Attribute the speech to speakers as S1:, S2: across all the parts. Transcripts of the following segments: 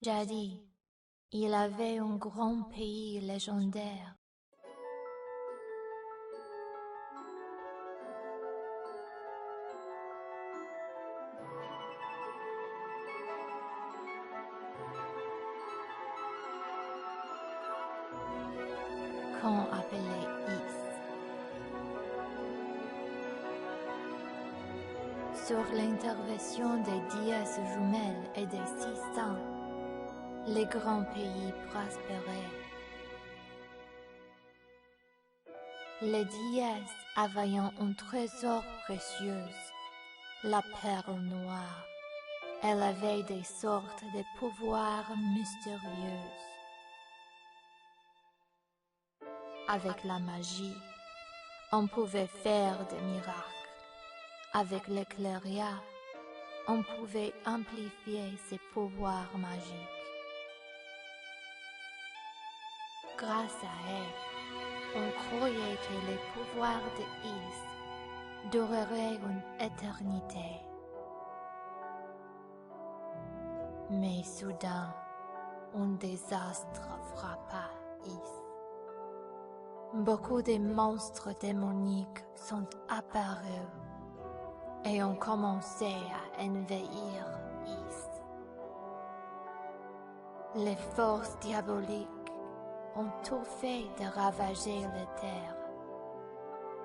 S1: Jadis, il avait un grand pays légendaire. Qu'on appelait Is. Sur l'intervention des déesses jumelles et des 600, les grands pays prospéraient. Les déesses avaient un trésor précieux, la perle noire. Elle avait des sortes de pouvoirs mystérieux. Avec la magie, on pouvait faire des miracles. Avec l'éclairia, on pouvait amplifier ses pouvoirs magiques. Grâce à elle, on croyait que les pouvoirs de Is dureraient une éternité. Mais soudain, un désastre frappa Is. Beaucoup de monstres démoniques sont apparus et ont commencé à envahir Is. Les forces diaboliques ont tout fait de ravager la terre,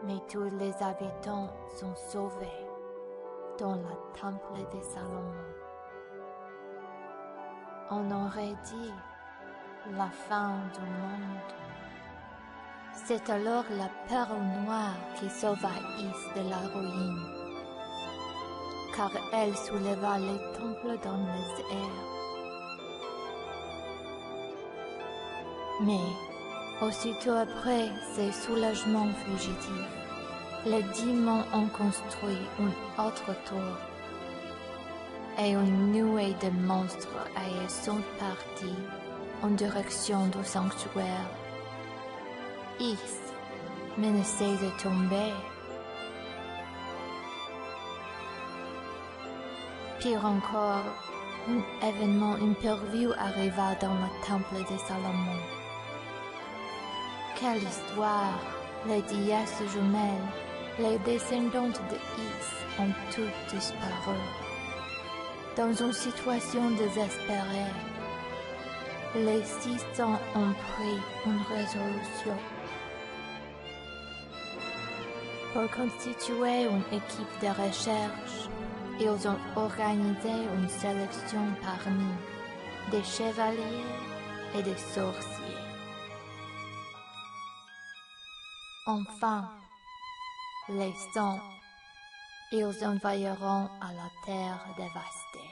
S1: mais tous les habitants sont sauvés dans le temple de Salomon. On aurait dit la fin du monde. C'est alors la perle noire qui sauva Is de la ruine, car elle souleva les temples dans les airs. Mais, aussitôt après ces soulagements fugitifs, les démons ont construit une autre tour, et une nuée de monstres sont partis en direction du sanctuaire. Is menaçait de tomber. Pire encore, un événement imprévu arriva dans le temple de Salomon. Quelle histoire! Les déesses jumelles, les descendantes de Is ont toutes disparu. Dans une situation désespérée, les 600 ont pris une résolution. Pour constituer une équipe de recherche, ils ont organisé une sélection parmi des chevaliers et des sorciers. Enfin, les 100, ils envahiront à la terre dévastée.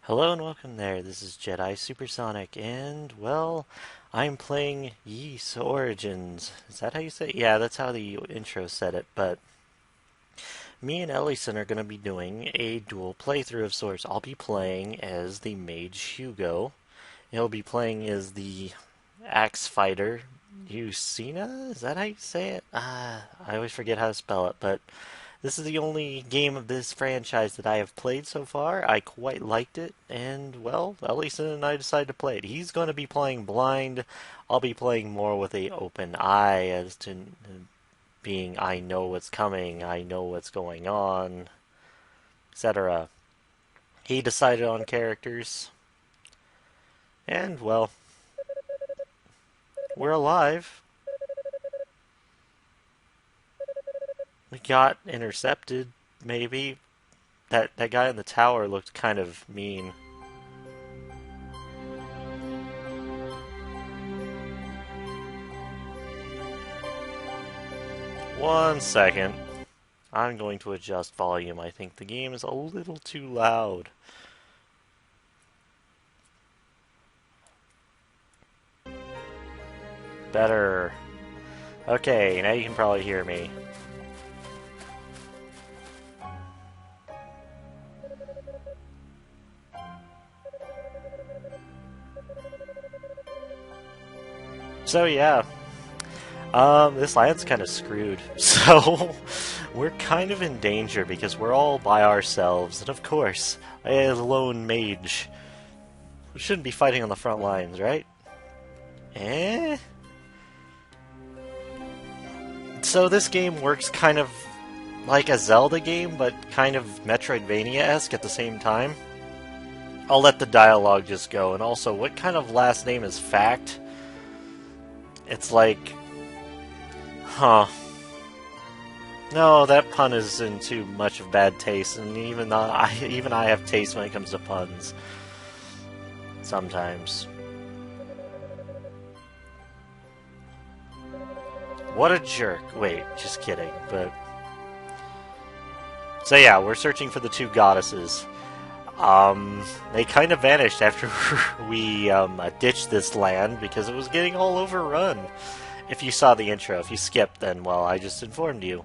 S2: Hello and welcome there, this is Jedi Supersonic, and, well, I'm playing Ys Origins. Is that how you say it? Yeah, that's how the intro said it, but me and Ellison are going to be doing a dual playthrough of sorts. I'll be playing as the mage Hugo. He'll be playing as the axe fighter Lucina? Is that how you say it? I always forget how to spell it, but this is the only game of this franchise that I have played so far. I quite liked it, and, well, Ellison and I decided to play it. He's going to be playing blind. I'll be playing more with a open eye, as to being I know what's coming, I know what's going on, etc. He decided on characters, and, well, we're alive. We got intercepted, maybe. That guy in the tower looked kind of mean. One second. I'm going to adjust volume. I think the game is a little too loud. Better. Okay, now you can probably hear me. So yeah, this land's kind of screwed. So we're kind of in danger because we're all by ourselves, and of course, a lone mage shouldn't be fighting on the front lines, right? Eh? So this game works kind of like a Zelda game, but kind of Metroidvania-esque at the same time. I'll let the dialogue just go. And also, what kind of last name is Fact? It's like... Huh. No, that pun is in too much of bad taste, and even I have taste when it comes to puns. Sometimes. What a jerk. Wait, just kidding, but... So yeah, we're searching for the two goddesses. They kind of vanished after we ditched this land because it was getting all overrun. If you saw the intro, if you skipped, then, well, I just informed you.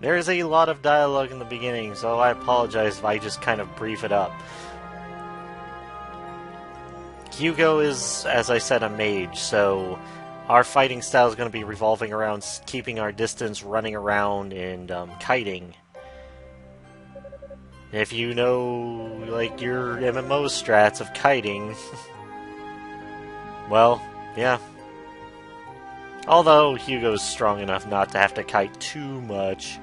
S2: There is a lot of dialogue in the beginning, so I apologize if I just kind of brief it up. Hugo is, as I said, a mage, so our fighting style is going to be revolving around keeping our distance, running around, and kiting. If you know, like, your MMO strats of kiting, well, yeah. Although Hugo's strong enough not to have to kite too much.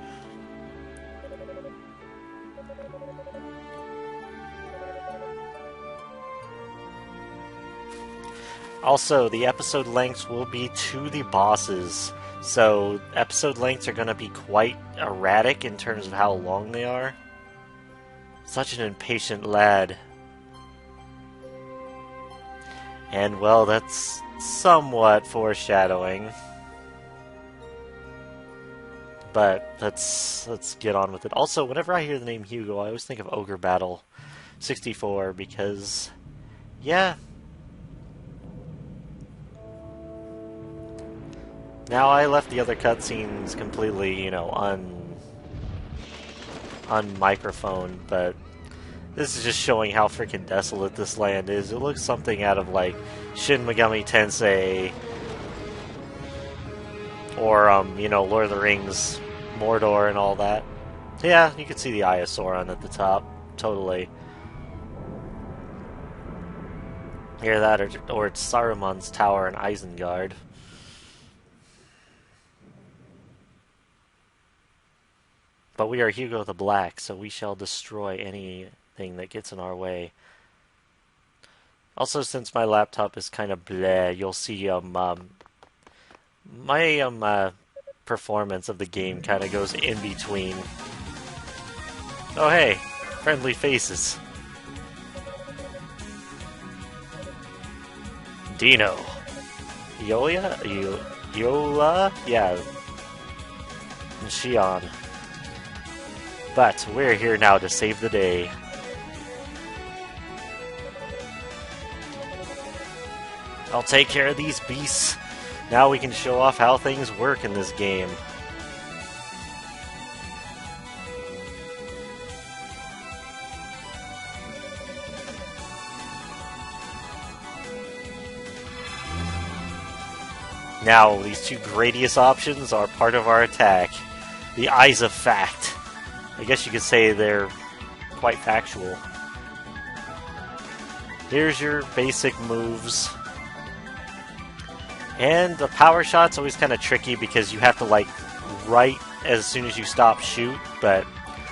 S2: Also, the episode lengths will be to the bosses, so episode lengths are going to be quite erratic in terms of how long they are. Such an impatient lad. And, well, that's somewhat foreshadowing. But let's get on with it. Also, whenever I hear the name Hugo, I always think of Ogre Battle 64 because, yeah. Now, I left the other cutscenes completely, you know, unmicrophoned, but this is just showing how freaking desolate this land is. It looks something out of, like, Shin Megami Tensei, or, you know, Lord of the Rings, Mordor and all that. Yeah, you can see the Eye of Sauron at the top, totally. Hear that, or it's Saruman's Tower in Isengard. But we are Hugo the Black, so we shall destroy anything that gets in our way. Also, since my laptop is kind of bleh, you'll see my performance of the game kind of goes in between. Oh hey, friendly faces. Dino. Yola? Yeah. And Shion. But we're here now to save the day. I'll take care of these beasts. Now we can show off how things work in this game. Now, these two Gradius options are part of our attack. The Eyes of Fact. I guess you could say they're quite factual. Here's your basic moves. And the power shot's always kind of tricky because you have to, like, right as soon as you stop shoot, but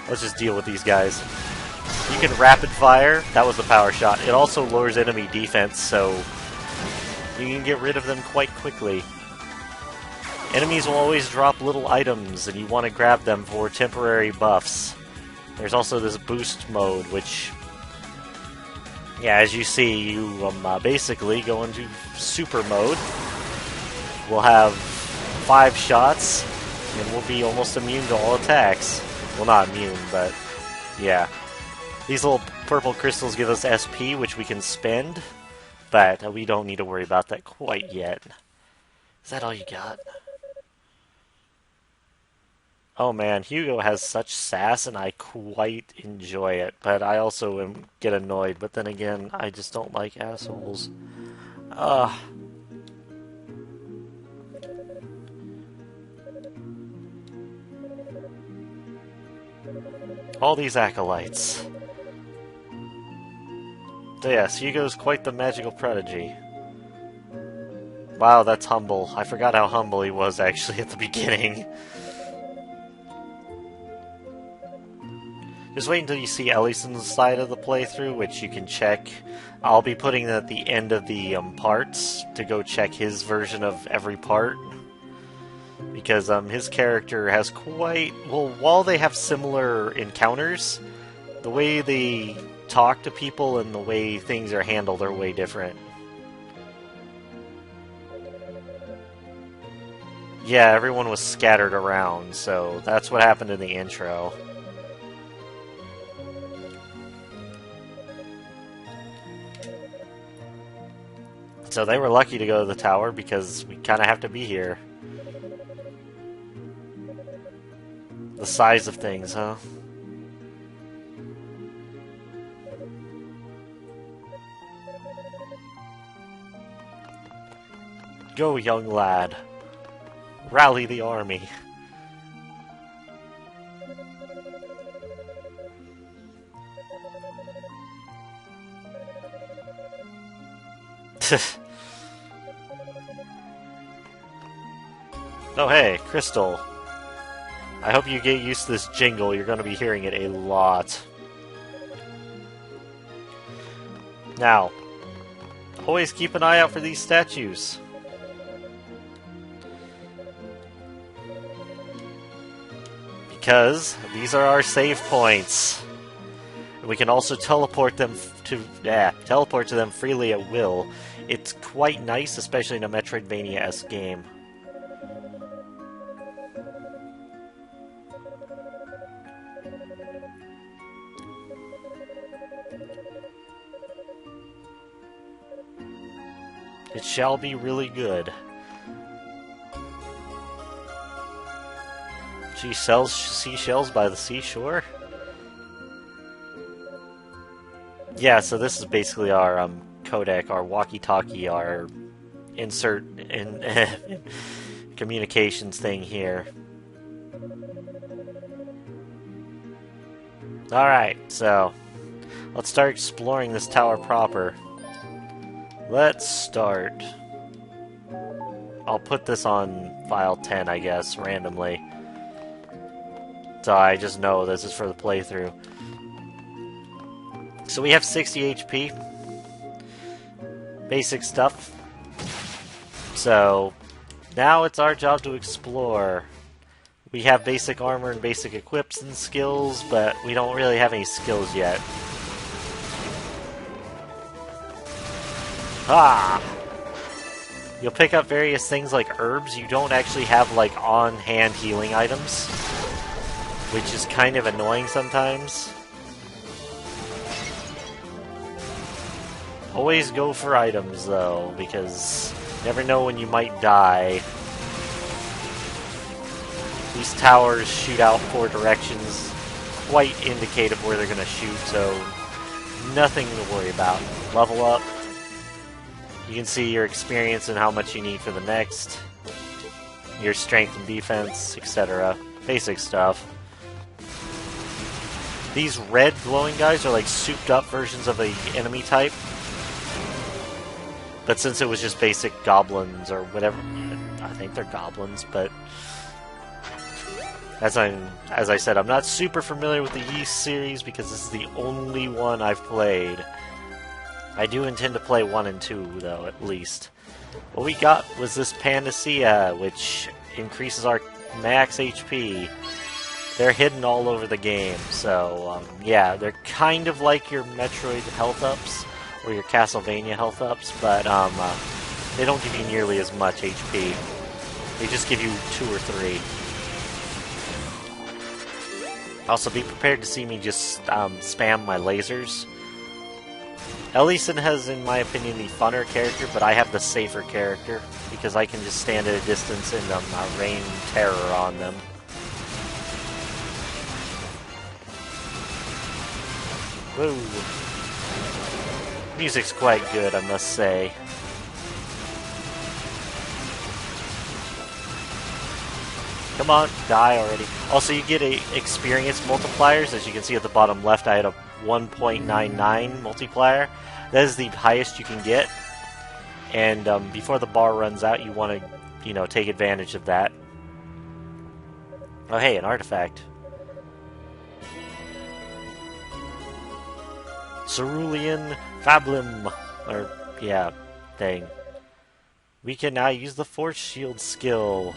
S2: let's just deal with these guys. You can rapid fire. That was the power shot. It also lowers enemy defense, so you can get rid of them quite quickly. Enemies will always drop little items, and you want to grab them for temporary buffs. There's also this boost mode, which, yeah, as you see, you basically go into super mode. We'll have 5 shots, and we'll be almost immune to all attacks. Well, not immune, but yeah. These little purple crystals give us SP, which we can spend, but we don't need to worry about that quite yet. Is that all you got? Oh man, Hugo has such sass, and I quite enjoy it, but I also get annoyed. But then again, I just don't like assholes. All these acolytes. So yes, Hugo's quite the magical prodigy. Wow, that's humble. I forgot how humble he was actually at the beginning. Just wait until you see Ellison's side of the playthrough, which you can check. I'll be putting at the end of the parts to go check his version of every part. Because his character has quite... Well, while they have similar encounters, the way they talk to people and the way things are handled are way different. Yeah, everyone was scattered around, so that's what happened in the intro. So they were lucky to go to the tower because we kind of have to be here. The size of things, huh? Go, young lad. Rally the army. Oh hey, Crystal. I hope you get used to this jingle. You're going to be hearing it a lot. Now, always keep an eye out for these statues. Because these are our save points. And we can also teleport them to them freely at will. It's quite nice, especially in a Metroidvania-esque game. It shall be really good. She sells seashells by the seashore? Yeah, so this is basically our codec, our walkie-talkie, our insert in communications thing here. Alright, so let's start exploring this tower proper. Let's start. I'll put this on file 10, I guess, randomly. So I just know this is for the playthrough. So we have 60 HP. Basic stuff. So now it's our job to explore. We have basic armor and basic equips and skills, but we don't really have any skills yet. Ah! You'll pick up various things like herbs. You don't actually have, like, on-hand healing items. which is kind of annoying sometimes. Always go for items, though, because you never know when you might die. These towers shoot out 4 directions, quite indicative where they're going to shoot, so nothing to worry about. Level up. You can see your experience and how much you need for the next. Your strength and defense, etc. Basic stuff. These red glowing guys are like souped up versions of the enemy type. But since it was just basic goblins or whatever, I think they're goblins, but as I said, I'm not super familiar with the Yeast series because this is the only one I've played. I do intend to play 1 and 2, though, at least. What we got was this Panacea, which increases our max HP. They're hidden all over the game, so, yeah, they're kind of like your Metroid health ups, or your Castlevania health ups, but they don't give you nearly as much HP. They just give you 2 or 3. Also, be prepared to see me just spam my lasers. Ellison has, in my opinion, the funner character, but I have the safer character, because I can just stand at a distance and rain terror on them. Woo! Music's quite good, I must say. Come on, die already. Also, you get experience multipliers. As you can see at the bottom left, I had a 1.99 multiplier. That is the highest you can get. And before the bar runs out, you want to, take advantage of that. Oh, hey, an artifact. Cerulean Fablum. Or, yeah, thing. We can now use the Force Shield skill.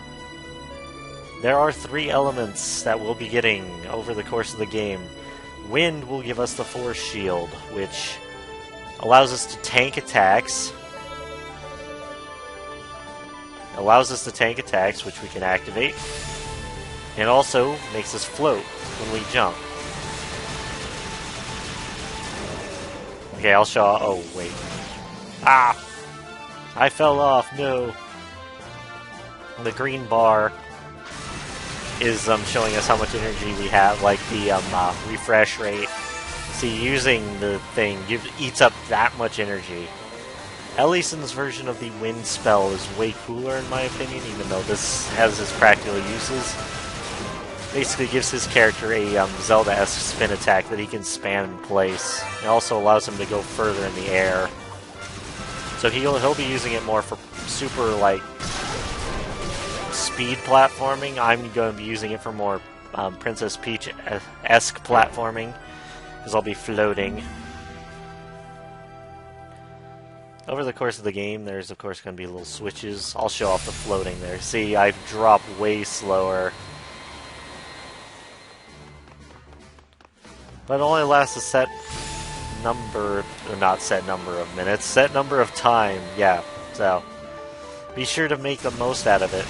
S2: There are 3 elements that we'll be getting over the course of the game. Wind will give us the Force Shield, which allows us to tank attacks. Which we can activate. And also makes us float when we jump. Okay, I'll show... Oh, wait. Ah! I fell off, no. The green bar is showing us how much energy we have, like the refresh rate. See, using the thing eats up that much energy. Ellison's version of the wind spell is way cooler in my opinion, even though this has its practical uses. Basically gives his character a Zelda-esque spin attack that he can span in place. It also allows him to go further in the air. So he'll be using it more for super, like, speed platforming. I'm going to be using it for more Princess Peach-esque platforming, because I'll be floating. Over the course of the game, there's of course going to be little switches. I'll show off the floating there. See, I drop way slower. But it only lasts a set number, not set number of minutes, set number of time, yeah. So, be sure to make the most out of it.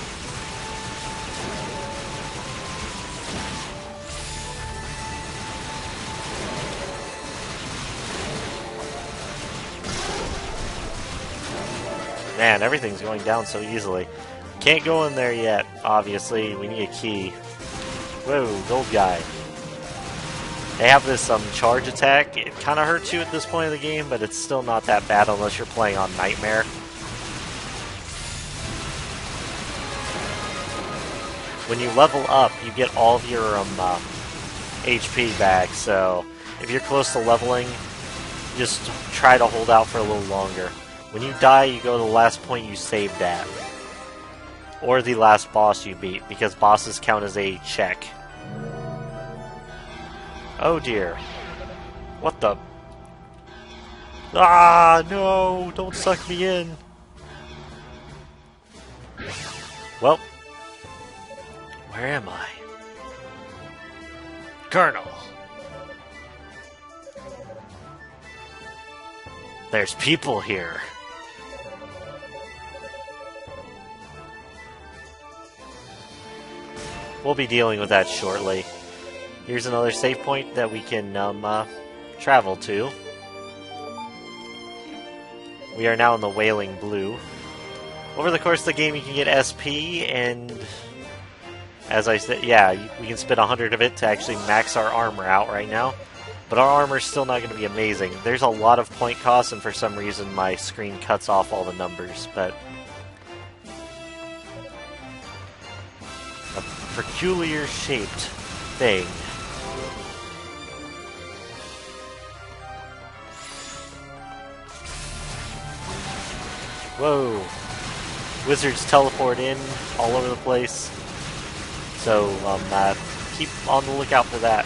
S2: Man, everything's going down so easily. Can't go in there yet, obviously. We need a key. Whoa, gold guy. They have this charge attack. It kind of hurts you at this point of the game, but it's still not that bad unless you're playing on Nightmare. When you level up, you get all of your HP back, so if you're close to leveling, just try to hold out for a little longer. When you die, you go to the last point you saved at. Or the last boss you beat, because bosses count as a check. Oh dear. What the? Ah, no! Don't suck me in! Well. Where am I? Colonel! There's people here. We'll be dealing with that shortly. Here's another save point that we can travel to. We are now in the Wailing Blue. Over the course of the game, you can get SP, and as I said, yeah, we can spend 100 of it to actually max our armor out right now. But our armor's still not going to be amazing. There's a lot of point costs, and for some reason my screen cuts off all the numbers, but a peculiar shaped thing. Whoa! Wizards teleport in all over the place, so keep on the lookout for that.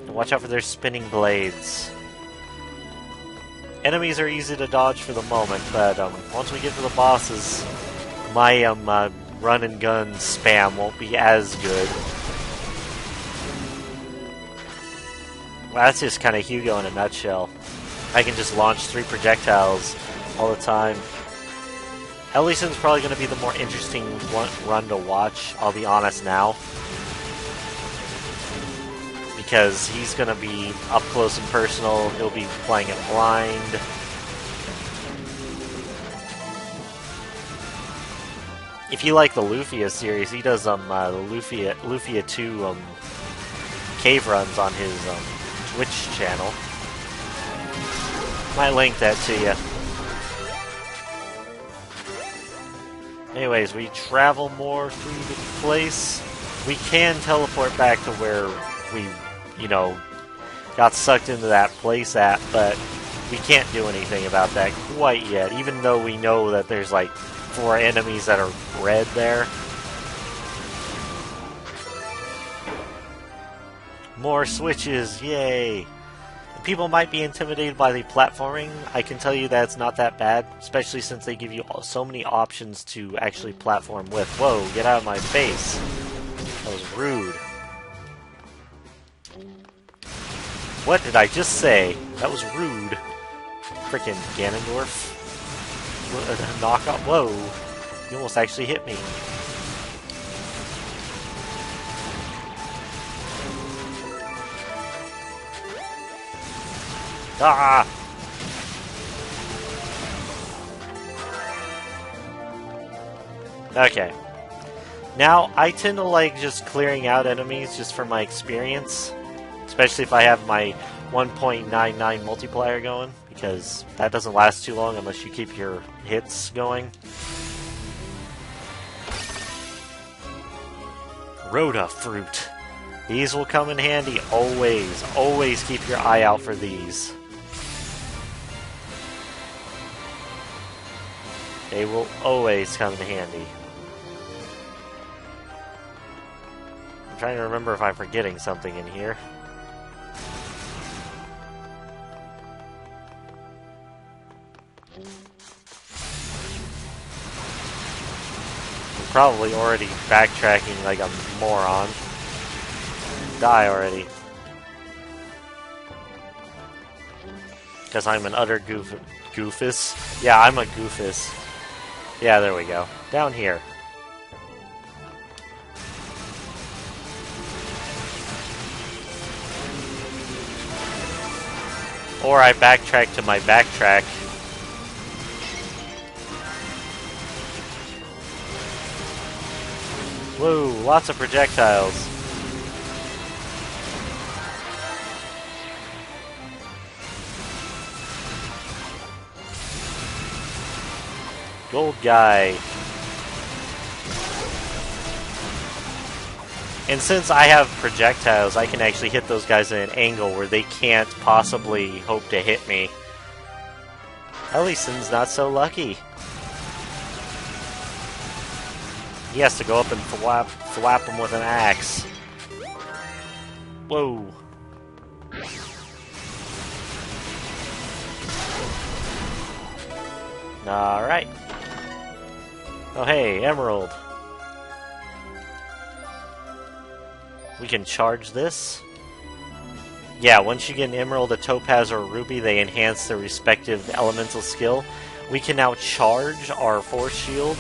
S2: And watch out for their spinning blades. Enemies are easy to dodge for the moment, but once we get to the bosses, my run and gun spam won't be as good. Well, that's just kind of Hugo in a nutshell. I can just launch 3 projectiles all the time. Ellison's probably going to be the more interesting run to watch, I'll be honest now. Because he's going to be up close and personal, he'll be playing it blind. If you like the Lufia series, he does the Lufia 2 cave runs on his Twitch channel. Might link that to you. Anyways, we travel more through the place. We can teleport back to where we, got sucked into that place at, but we can't do anything about that quite yet, even though we know that there's like 4 enemies that are red there. More switches, yay! People might be intimidated by the platforming. I can tell you that it's not that bad, especially since they give you so many options to actually platform with. Whoa, get out of my face. That was rude. What did I just say? That was rude. Frickin' Ganondorf. Knock off. Whoa. You almost actually hit me. Ah! Okay. Now, I tend to like just clearing out enemies just for my experience. Especially if I have my 1.99 multiplier going, because that doesn't last too long unless you keep your hits going. Rhoda fruit. These will come in handy always. Always keep your eye out for these. They will always come in handy. I'm trying to remember if I'm forgetting something in here. I'm probably already backtracking like a moron. Die already. Because I'm an utter goofus. Yeah, I'm a goofus. Yeah, there we go. Down here. Or I backtrack to my backtrack. Whoa, lots of projectiles. Gold guy. And since I have projectiles, I can actually hit those guys at an angle where they can't possibly hope to hit me. Ellison's not so lucky. He has to go up and thwap him with an axe. Whoa. Alright. Oh hey, emerald. We can charge this. Yeah, once you get an emerald, a topaz, or a ruby, they enhance their respective elemental skill. We can now charge our force shield.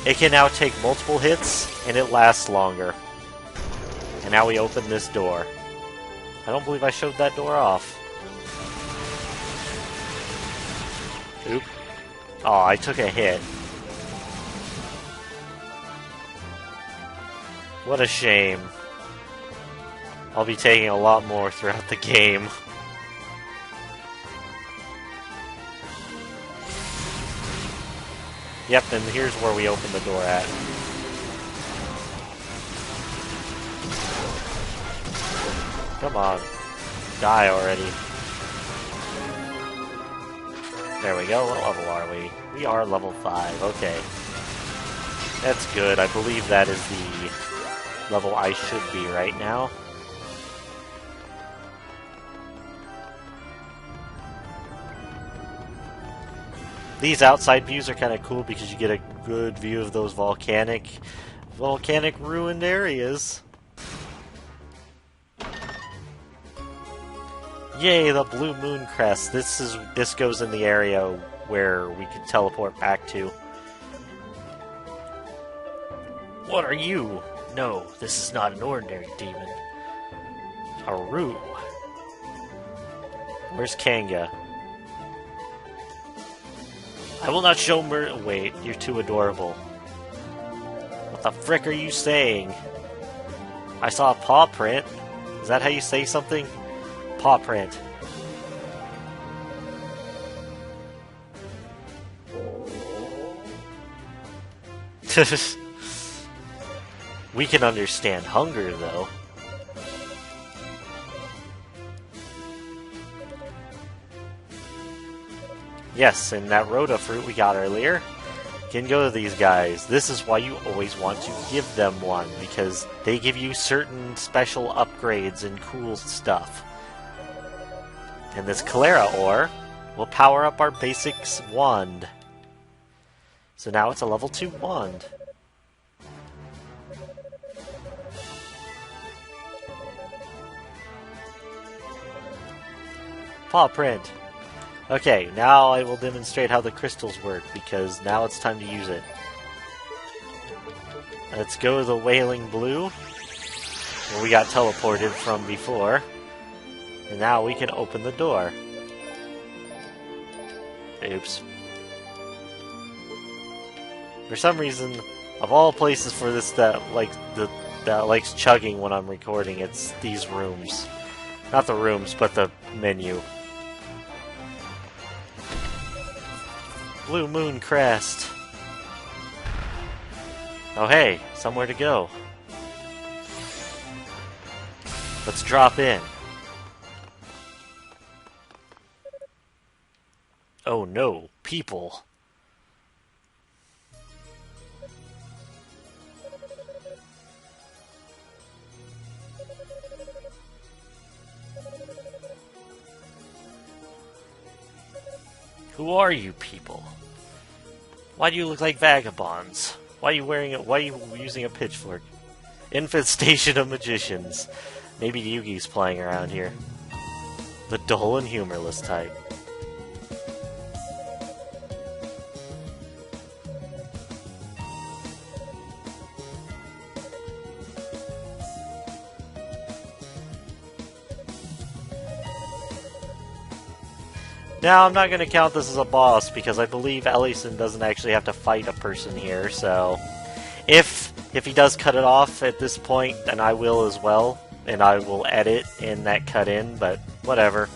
S2: It can now take multiple hits, and it lasts longer. And now we open this door. I don't believe I showed that door off. Oop. Oh, I took a hit. What a shame. I'll be taking a lot more throughout the game. Yep, and here's where we open the door at. Come on. Die already. There we go. What level are we? We are level 5. Okay. That's good. I believe that is the level I should be right now. These outside views are kind of cool because you get a good view of those volcanic ruined areas. Yay, the blue moon crest. This goes in the area where we can teleport back to. What are you? No, this is not an ordinary demon. A Rue. Where's Kanga? I will not show Wait, you're too adorable. What the frick are you saying? I saw a paw print. Is that how you say something? Paw print. We can understand hunger, though. Yes, and that Rhoda fruit we got earlier can go to these guys. This is why you always want to give them one, because they give you certain special upgrades and cool stuff. And this Cholera ore will power up our basics wand. So now it's a level 2 wand. Paw print. Okay, now I will demonstrate how the crystals work, because now it's time to use it. Let's go to the Wailing Blue, where we got teleported from before. And now we can open the door. Oops. For some reason, of all places for this that likes chugging when I'm recording, it's these rooms. Not the rooms, but the menu. Blue Moon Crest. Oh hey, somewhere to go. Let's drop in. Oh no, people. Who are you people? Why do you look like vagabonds? Why are you using a pitchfork? Infestation of magicians. Maybe Yugi's playing around here. The dull and humorless type. Now, I'm not going to count this as a boss, because I believe Ellison doesn't actually have to fight a person here, so... If he does cut it off at this point, then I will as well, and I will edit in that cut in, but whatever.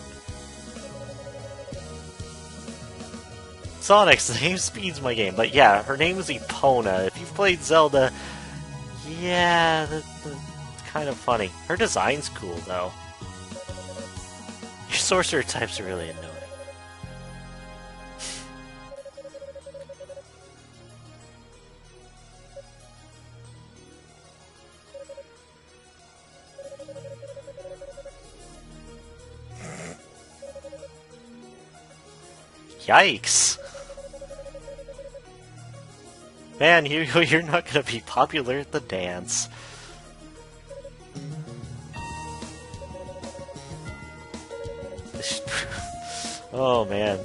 S2: Sonic's name speeds my game, but yeah, her name is Epona. If you've played Zelda, yeah, that's kind of funny. Her design's cool, though. Your sorcerer types are really annoying. Yikes! Man, Hugo, you're not gonna be popular at the dance. Oh, man.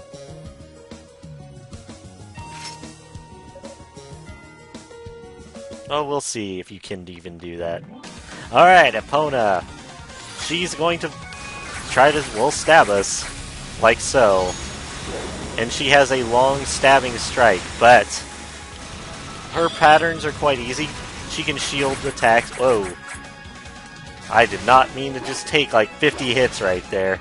S2: Oh, we'll see if you can even do that. Alright, Epona. She's going to will stab us, like so. And she has a long stabbing strike, but her patterns are quite easy. She can shield attacks. Whoa. I did not mean to just take like 50 hits right there.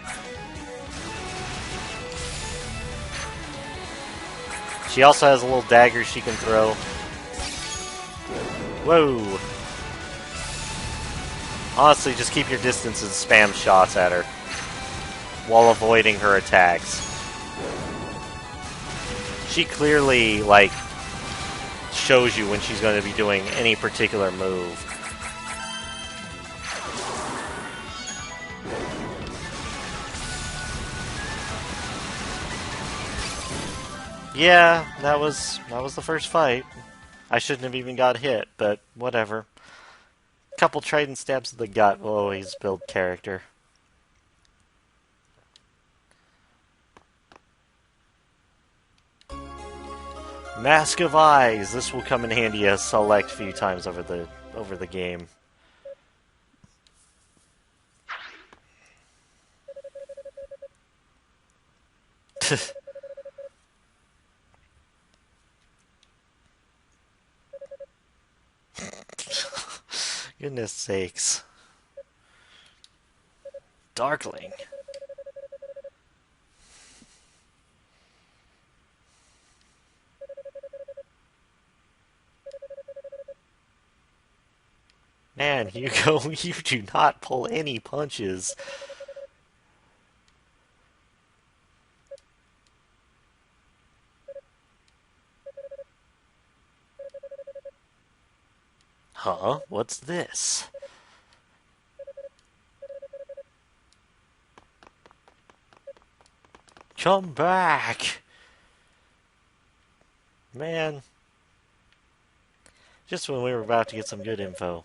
S2: She also has a little dagger she can throw. Whoa. Honestly, just keep your distance and spam shots at her while avoiding her attacks. She clearly, like, shows you when she's going to be doing any particular move. Yeah, that was the first fight. I shouldn't have even got hit, but whatever. Couple trident stabs to the gut will always build character. Mask of Eyes. This will come in handy a select few times over the game. Goodness sakes. Darkling. Man, Hugo, you do not pull any punches. Huh? What's this? Come back! Man. Just when we were about to get some good info.